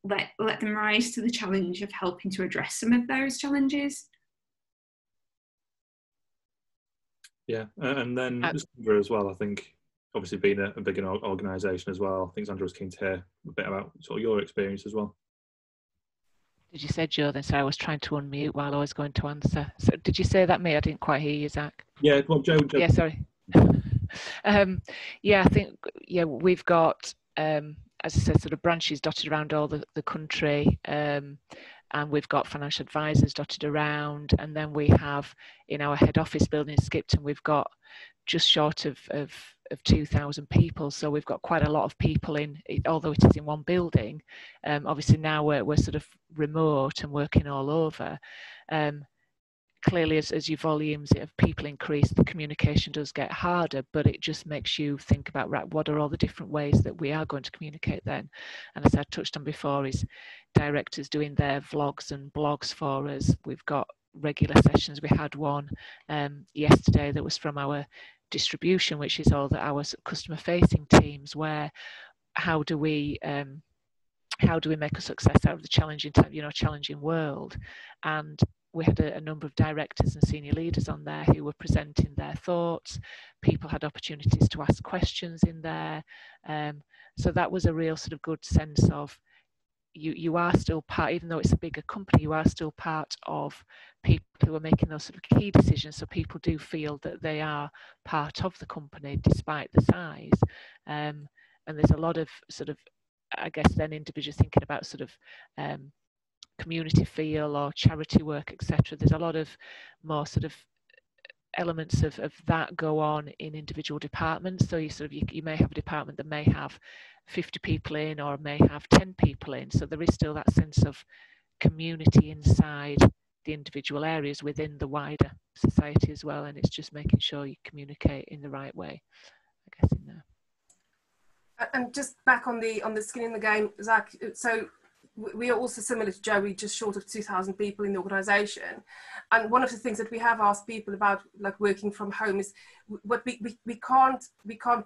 let them rise to the challenge of helping to address some of those challenges. Yeah, and then Sandra as well, I think, obviously being a big organisation as well, I think Sandra was keen to hear a bit about sort of your experience as well. Did you say Joe then? So I was trying to unmute while I was going to answer. So did you say that me? I didn't quite hear you, Zach. Yeah, well, Joe. Yeah, sorry. I think, we've got, as I said, sort of branches dotted around all the country, and we've got financial advisors dotted around, and then we have in our head office building in Skipton, we've got just short of 2,000 people, so we've got quite a lot of people in, although it is in one building. Obviously now we're sort of remote and working all over. Clearly, as your volumes of people increase, the communication does get harder, but it just makes you think about, right, what are all the different ways that we are going to communicate then? And as I touched on before, is directors doing their vlogs and blogs for us. We've got regular sessions. We had one yesterday that was from our distribution, which is all our customer facing teams, where how do we make a success out of the challenging world. And we had a number of directors and senior leaders on there who were presenting their thoughts. People had opportunities to ask questions in there. So that was a real sort of good sense of you are still part, even though it's a bigger company, you are still part of people who are making those sort of key decisions. So people do feel that they are part of the company despite the size. And there's a lot of sort of, I guess, then individuals thinking about sort of community feel or charity work, etc. There's a lot of more sort of elements of that go on in individual departments. So you may have a department that may have 50 people in or may have 10 people in. So there is still that sense of community inside the individual areas within the wider society as well. And it's just making sure you communicate in the right way, I guess, in there. And just back on the skin in the game, Zach, so we are also similar to Joe, we're just short of 2,000 people in the organisation. And one of the things that we have asked people about, like working from home, is what we can't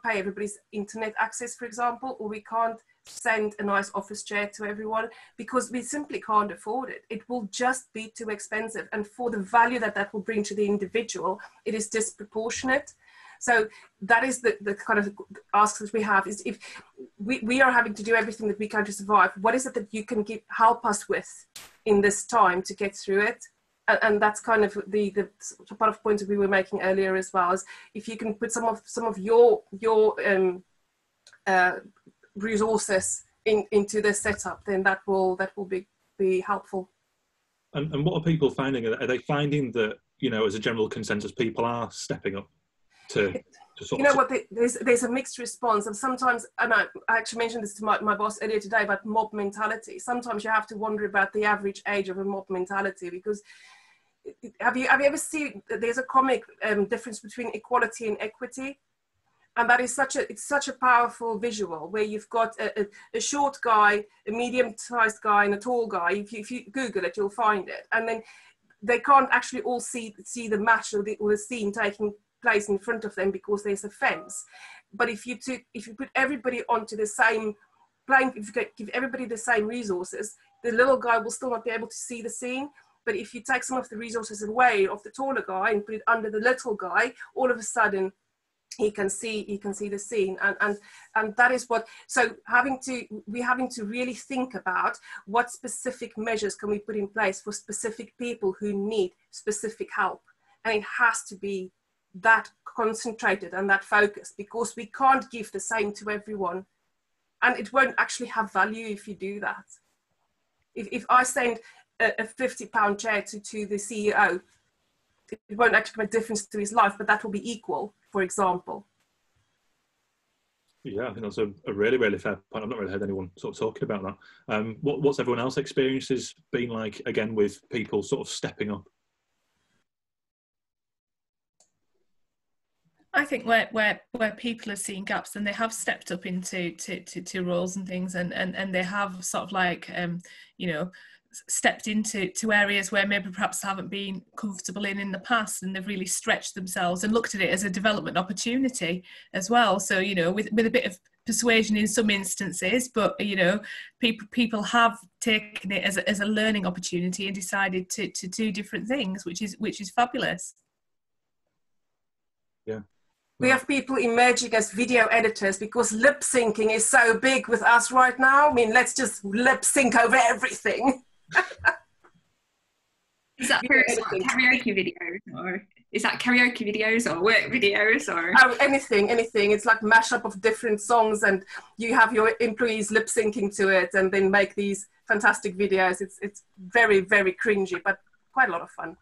pay everybody's internet access, for example, or we can't send a nice office chair to everyone because we simply can't afford it. It will just be too expensive. And for the value that will bring to the individual, it is disproportionate. So that is the kind of ask that we have, is if we are having to do everything that we can to survive, what is it that you can help us with in this time to get through it? And that's kind of the part of points that we were making earlier as well, is if you can put some of your resources into this setup, then that will be helpful. And what are people finding? Are they finding that, you know, as a general consensus, people are stepping up to sort you know of... what, there's a mixed response, and sometimes, and I actually mentioned this to my boss earlier today about mob mentality. Sometimes you have to wonder about the average age of a mob mentality, because have you ever seen, there's a comic difference between equality and equity, and that is such a powerful visual, where you've got a short guy, a medium-sized guy, and a tall guy. If you Google it, you'll find it, and then they can't actually all see the match or the scene taking place in front of them because there's a fence. But if you put everybody onto the same plane, if you give everybody the same resources, the little guy will still not be able to see the scene. But if you take some of the resources away of the taller guy and put it under the little guy, all of a sudden he can see the scene, and that is what. So we're having to really think about what specific measures can we put in place for specific people who need specific help, and it has to be that concentrated and that focused, because we can't give the same to everyone, and it won't actually have value if you do that. If I send a £50 chair to the CEO, it won't actually make a difference to his life, but that will be equal, for example. Yeah, I think that's a really, really fair point. I've not really heard anyone sort of talking about that. What's everyone else's experiences been like, again, with people sort of stepping up? I think where people are seeing gaps, and they have stepped up into to roles and things, and they have sort of like you know, stepped into areas where maybe perhaps haven't been comfortable in the past, and they've really stretched themselves and looked at it as a development opportunity as well. So, you know, with a bit of persuasion in some instances, but, you know, people have taken it as a learning opportunity and decided to do different things, which is fabulous. Yeah. We have people emerging as video editors because lip syncing is so big with us right now. I mean, let's just lip sync over everything. Is that for karaoke videos, or is that karaoke videos or work videos, or? Oh, anything. It's like mashup of different songs, and you have your employees lip syncing to it, and then make these fantastic videos. It's very, very cringy, but quite a lot of fun.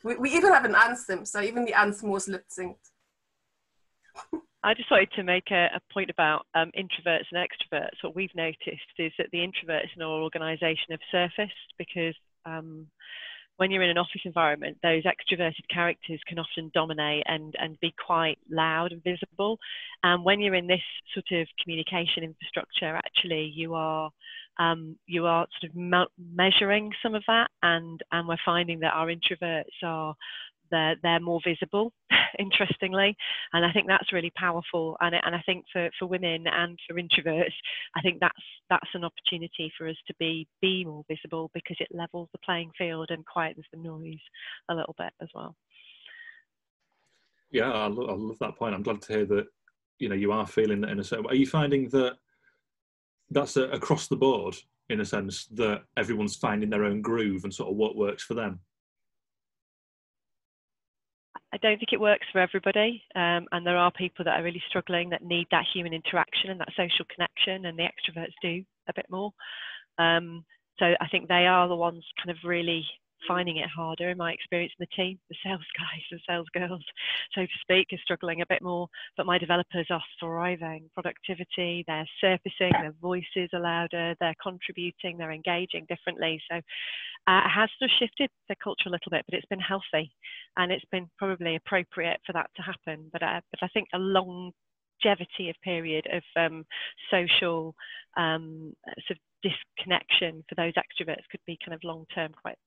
We even have an anthem, so even the anthem was lip synced. I just wanted to make a point about introverts and extroverts. What we've noticed is that the introverts in our organisation have surfaced because when you're in an office environment, those extroverted characters can often dominate and be quite loud and visible. And when you're in this sort of communication infrastructure, actually you are sort of measuring some of that, and we're finding that our introverts they're more visible, interestingly, and I think that's really powerful. And I think for women and for introverts, I think that's an opportunity for us to be more visible, because it levels the playing field and quietens the noise a little bit as well. Yeah, I love that point. I'm glad to hear that, you know, you are feeling that in a certain way. Are you finding that that's across the board, in a sense, that everyone's finding their own groove and sort of what works for them? I don't think it works for everybody, and there are people that are really struggling, that need that human interaction and that social connection, and the extroverts do a bit more. So I think they are the ones kind of really finding it harder, in my experience in the team. The sales guys and sales girls, so to speak, are struggling a bit more, but my developers are thriving. Productivity, they're surfacing, their voices are louder, they're contributing, they're engaging differently. So it has sort of shifted the culture a little bit, but it's been healthy, and it's been probably appropriate for that to happen. But I think a longevity of period of social sort of disconnection for those extroverts could be kind of long-term quite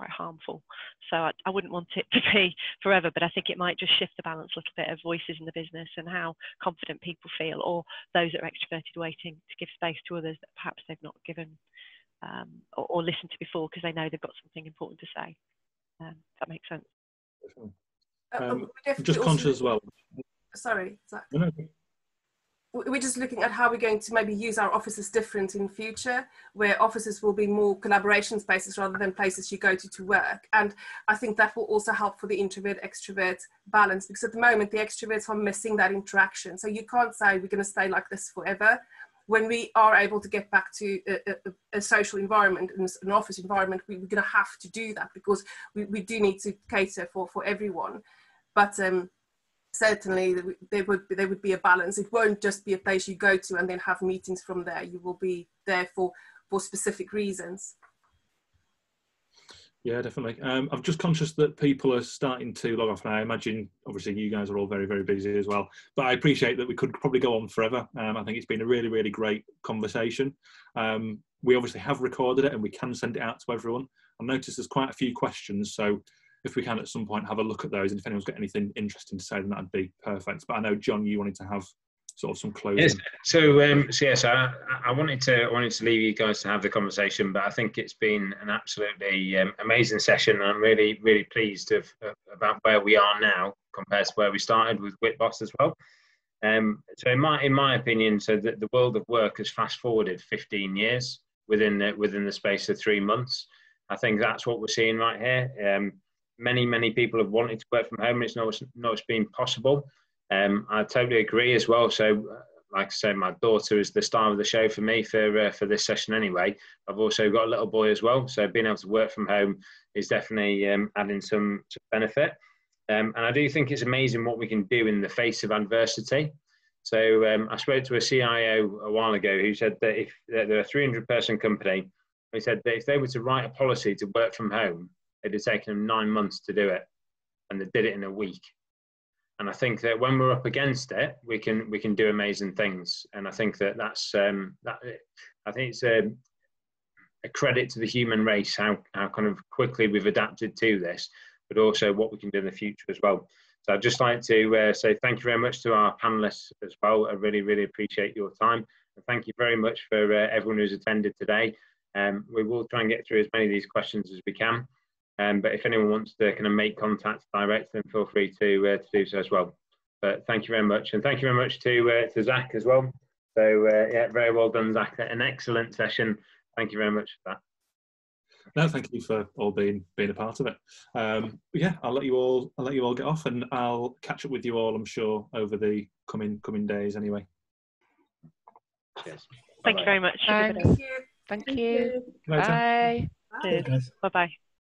harmful. So I wouldn't want it to be forever, but I think it might just shift the balance a little bit of voices in the business and how confident people feel, or those that are extroverted waiting to give space to others that perhaps they've not given or listened to before, because they know they've got something important to say. If that makes sense. Just conscious as well. Sorry, Zach. No. We're just looking at how we're going to maybe use our offices different in future, where offices will be more collaboration spaces rather than places you go to work. And I think that will also help for the introvert-extrovert balance, because at the moment the extroverts are missing that interaction. So you can't say we're going to stay like this forever. When we are able to get back to a social environment, an office environment, we're going to have to do that, because we do need to cater for everyone. But certainly there would be a balance. It won't just be a place you go to and then have meetings from there. You will be there for specific reasons. Yeah, definitely. I'm just conscious that people are starting to log off, and I imagine obviously you guys are all very, very busy as well. But I appreciate that we could probably go on forever. I think it's been a really, really great conversation. We obviously have recorded it and we can send it out to everyone. I've noticed there's quite a few questions, so if we can at some point have a look at those, and if anyone's got anything interesting to say, then that'd be perfect. But I know, John, you wanted to have sort of some closing. Yes. So yes, I wanted to leave you guys to have the conversation, but I think it's been an absolutely amazing session. I'm really, really pleased about where we are now compared to where we started with WITboss as well. So in my opinion, so that the world of work has fast forwarded 15 years within the space of 3 months. I think that's what we're seeing right here. Many people have wanted to work from home, and it's been possible. I totally agree as well. So, like I said, my daughter is the star of the show for me for this session anyway. I've also got a little boy as well, so being able to work from home is definitely adding some benefit. And I do think it's amazing what we can do in the face of adversity. So I spoke to a CIO a while ago who said that if they're a 300-person company, he said that if they were to write a policy to work from home, it'd have taken them 9 months to do it, and they did it in a week. And I think that when we're up against it, we can do amazing things. And I think that's I think it's a credit to the human race how kind of quickly we've adapted to this, but also what we can do in the future as well. So I'd just like to say thank you very much to our panelists as well. I really, really appreciate your time. And thank you very much for everyone who's attended today. We will try and get through as many of these questions as we can. But if anyone wants to kind of make contact direct, then feel free to do so as well. But thank you very much. And thank you very much to Zach as well. So yeah, very well done, Zach. An excellent session. Thank you very much for that. No, thank you for all being a part of it. Yeah, I'll let you all get off, and I'll catch up with you all, I'm sure, over the coming days anyway. Cheers. Thank you very much. Thank you. Later. Bye. Bye-bye.